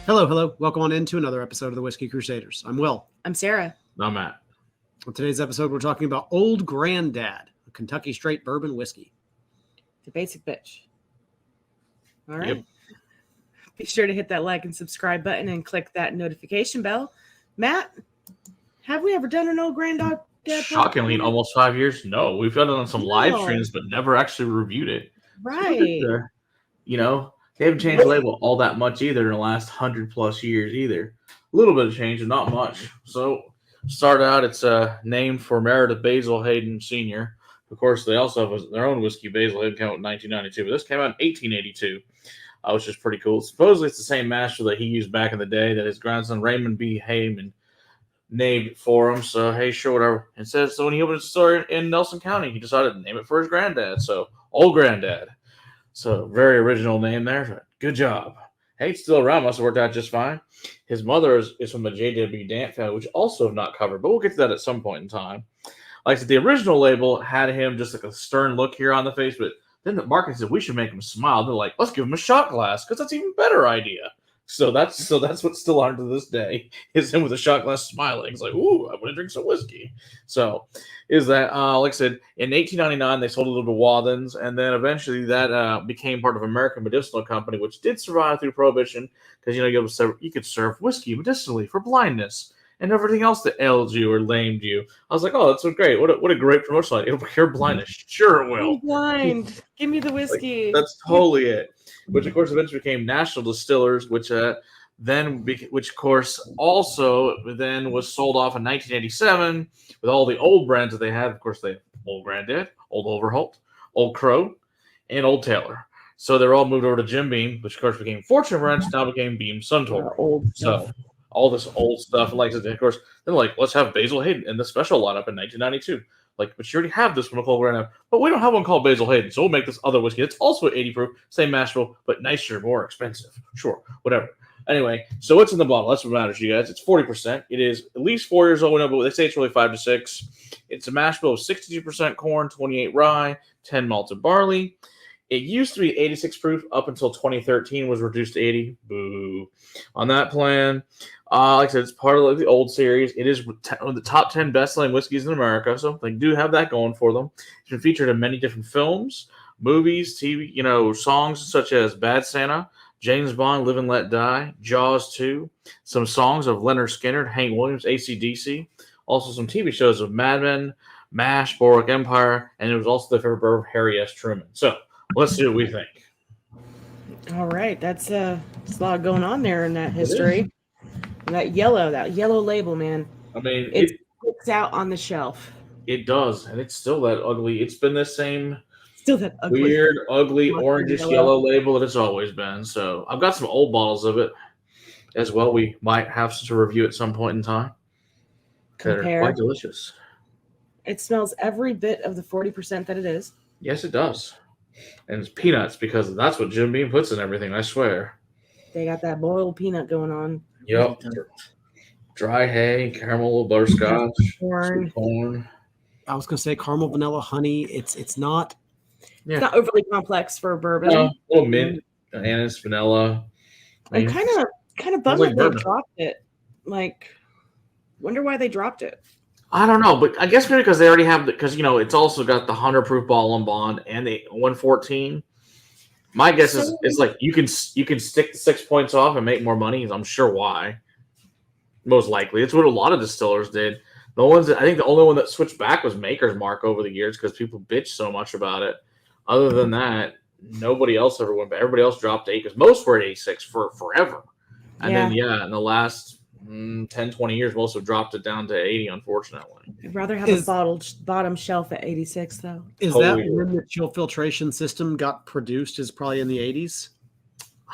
Hello, hello. Welcome on into another episode of the Whiskey Crusaders. I'm Will. I'm Sarah. I'm Matt. On today's episode, we're talking about Old Granddad, a Kentucky straight bourbon whiskey. The basic bitch. All right. Yep. Be sure to hit that like and subscribe button and click that notification bell. Matt, have we ever done an Old Granddad? Shockingly, in almost 5 years, no. We've done it on some live streams, but never actually reviewed it. Right. You know, they haven't changed the label all that much either in the last 100+ years either. A little bit of change, but not much. So, start out, it's named for Meredith Basil Hayden Sr. Of course, they also have their own whiskey. Basil Hayden came out in 1992, but this came out in 1882, which is pretty cool. Supposedly, it's the same master that he used back in the day that his grandson Raymond B Hayden named it for him. So, hey, sure, whatever. And says, so when he opened his store in Nelson County, he decided to name it for his granddad. So, Old Granddad. So, very original name there. Good job. Hey, it's still around. Must have worked out just fine. His mother is from the J.W. Dant family, which also have not covered, but we'll get to that at some point in time. Like I said, the original label had him just like a stern look here on the face, but then the marketing said we should make him smile. They're like, let's give him a shot glass because that's an even better idea. So that's what's still on to this day is him with a shot glass smiling. It's like, ooh, I want to drink some whiskey. So is that like I said, in 1899 they sold a little to Wathen's, and then eventually that became part of American Medicinal Company, which did survive through prohibition because you could serve whiskey medicinally for blindness and everything else that ailed you or lamed you. I was like, oh, that's so great. What a great promotion line. It'll cure blindness. Sure it will. I'm blind. Give me the whiskey. Like, that's totally it. Which, of course, eventually became National Distillers, which of course, also then was sold off in 1987 with all the old brands that they had. Of course, they have Old Granddad, Old Overholt, Old Crow, and Old Taylor. So they're all moved over to Jim Beam, which, of course, became Fortune Branch, now became Beam Suntory. So all this old stuff, like, of course, then like, let's have Basil Hayden in the special lineup in 1992. Like, but you already have this one called Granddad, but we don't have one called Basil Hayden, so we'll make this other whiskey. It's also 80 proof, same mash bill, but nicer, more expensive. Sure, whatever. Anyway, so what's in the bottle? That's what matters to you guys. It's 40%. It is at least 4 years old, but they say it's really 5 to 6. It's a mash bill of 62% corn, 28 rye, 10 malted barley. It used to be 86 proof up until 2013, was reduced to 80. Boo. On that plan. Like I said, it's part of the old series. It is one of the top 10 best-selling whiskeys in America, so they do have that going for them. It's been featured in many different films, movies, TV, songs such as Bad Santa, James Bond, Live and Let Die, Jaws 2, some songs of Lynyrd Skynyrd, Hank Williams, AC/DC, also some TV shows of Madmen, MASH, Boardwalk Empire, and it was also the favorite bourbon of Harry S. Truman. So let's see what we think. All right. That's a lot going on there in that history. That yellow label, man. I mean, it sticks out on the shelf. It does, and it's still that ugly. It's been the same still that ugly, weird, ugly, orangish yellow label that it's always been. So I've got some old bottles of it as well. We might have to review at some point in time. They're quite delicious. It smells every bit of the 40% that it is. Yes, it does. And it's peanuts because that's what Jim Beam puts in everything, I swear. They got that boiled peanut going on. Yep. Dry hay, caramel, butterscotch, corn. I was going to say caramel, vanilla, honey. It's not. It's not overly complex for bourbon. No, a little mint, anise, vanilla. I'm kind of bummed that they dropped it. Like, wonder why they dropped it. I don't know, but I guess maybe because they already have because it's also got the 100 proof bottle and bond and the 114. My guess is it's like you can stick the 6 points off and make more money. I'm sure why. Most likely, it's what a lot of distillers did. The only one that switched back was Maker's Mark over the years because people bitch so much about it. Other than that, nobody else ever went. But everybody else dropped to 8 because most were at 86 for forever. And then in the last 10, 20 years, most have dropped it down to 80. Unfortunately, I'd rather have a bottom shelf at 86 though. Is that when the chill filtration system got produced? Is probably in the 80s.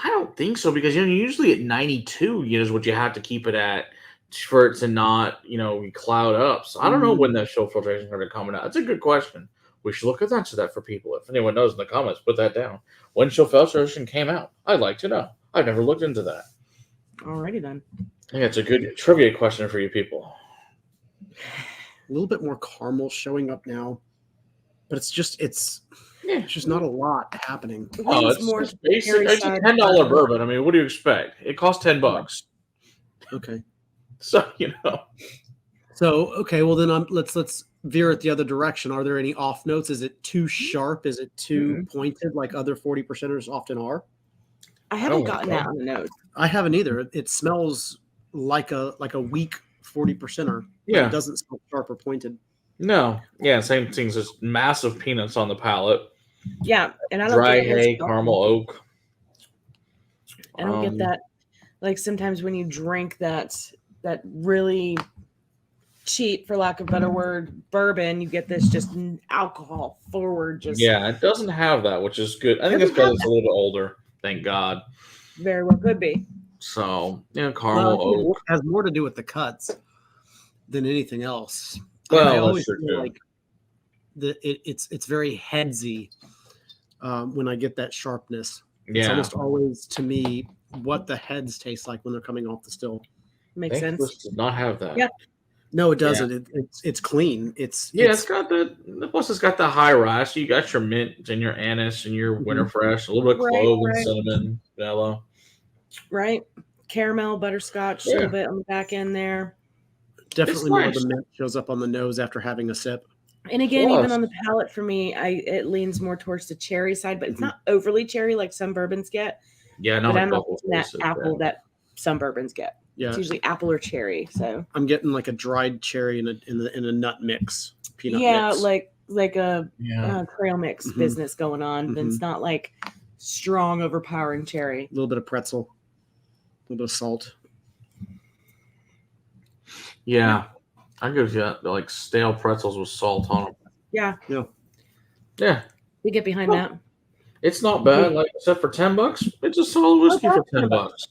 I don't think so because usually at 92 is what you have to keep it at for it to not cloud up. So I don't know when that chill filtration started coming out. It's a good question. We should look into that for people. If anyone knows in the comments, put that down. When chill filtration came out, I'd like to know. I've never looked into that. Alrighty then. Yeah, it's a good trivia question for you people. A little bit more caramel showing up now, but it's It's just not a lot happening. Oh, Leans it's more just basic. cherry It's a side $10 bourbon. bourbon. I mean, what do you expect? It costs $10. Okay. So, you know. So okay, well then let's veer it the other direction. Are there any off notes? Is it too sharp? Is it too pointed like other 40 percenters often are? I haven't Oh, gotten that on the nose. I haven't either. It smells like a weak 40 percenter. Yeah. It doesn't smell sharp or pointed. No. Yeah, same things. Just massive peanuts on the palate. Yeah, and I don't Dry get this hay, caramel oak. I don't get that. Like sometimes when you drink that really cheap, for lack of a better word, bourbon, you get this just alcohol forward. Just Yeah, it doesn't have that, which is good. I think it's because it's a little bit older. Thank God. very well could be. So, yeah, Well, caramel I think oak. it has more to do with the cuts than anything else. Well, I that's always true, feel too. like it's very headsy when I get that sharpness. It's Yeah. almost always to me what the heads taste like when they're coming off the still. Makes This sense. does not have that. Yeah. No, it doesn't. It's clean. It's It's got the plus it's got the high rye. So you got your mint and your anise and your winter fresh, a little bit of Right, clove right. and cinnamon, vanilla. Right? Caramel, butterscotch, a Yeah. little bit on the back end there. definitely It's more nice. of the mint shows up on the nose after having a sip. And again, even Plus- on the palate for me, it leans more towards the cherry side, but it's not overly cherry like some bourbons get. Yeah, no, But it I'm not double getting that faces, apple yeah. that some bourbons get. Yeah, It's usually apple or cherry. So I'm getting like a dried cherry in a nut mix, peanut yeah, mix. like a Yeah. trail mix Mhm. business going on. But it's not like strong, overpowering cherry. a little bit of pretzel, a little bit of salt. Yeah. I give you that, like stale pretzels with salt on them. Yeah, Yeah. we get behind Oh. that. It's not bad. Like I said, for $10, it's a solid whiskey for $10.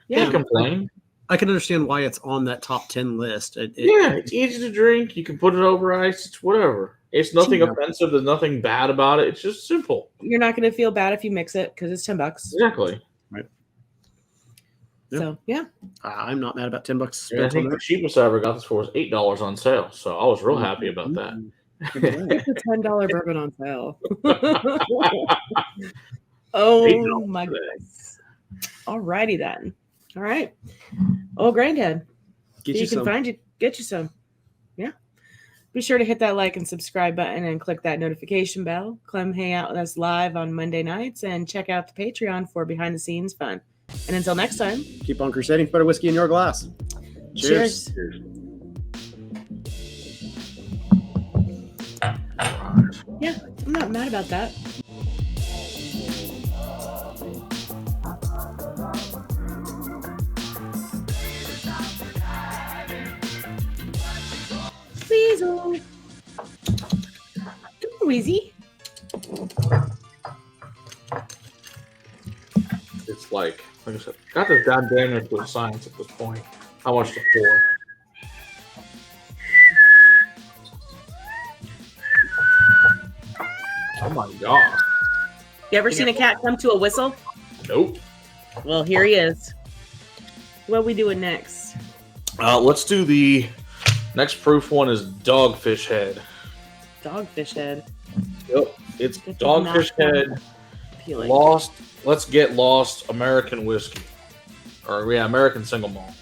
Yeah, Can't complain. I can understand why it's on that top 10 list. Yeah, it's easy to drink. You can put it over ice. It's whatever. It's nothing Yeah. offensive. There's nothing bad about it. It's just simple. you're not going to feel bad if you mix it because it's $10. Exactly. So yeah, I'm not mad about $10 And I spent on think the that. cheapest I ever got this for was $8 on sale. So I was real happy about that. it's a $10 bourbon on sale. Oh $8 my today. goodness! All righty then. All right, Old Granddad. Get So you you can some. find you, get you some. Yeah. Be sure to hit that like and subscribe button and click that notification bell. Come hang out with us live on Monday nights and check out the Patreon for behind the scenes fun. And until next time, Keep on crusading for better whiskey in your glass. cheers. Yeah, I'm not mad about that. Weasel. Come on, Weezy. It's like I said, got this goddamn into a science at this point. How much to pour? Oh my god. You ever seen a cat come to a whistle? Nope. Well, here he is. What we doing next? Let's do the next proof one is Dogfish Head. Dogfish head. Yep. It's Get the Dogfish mouth Head. Peeling. Let's get lost American whiskey. Or yeah, American single malt.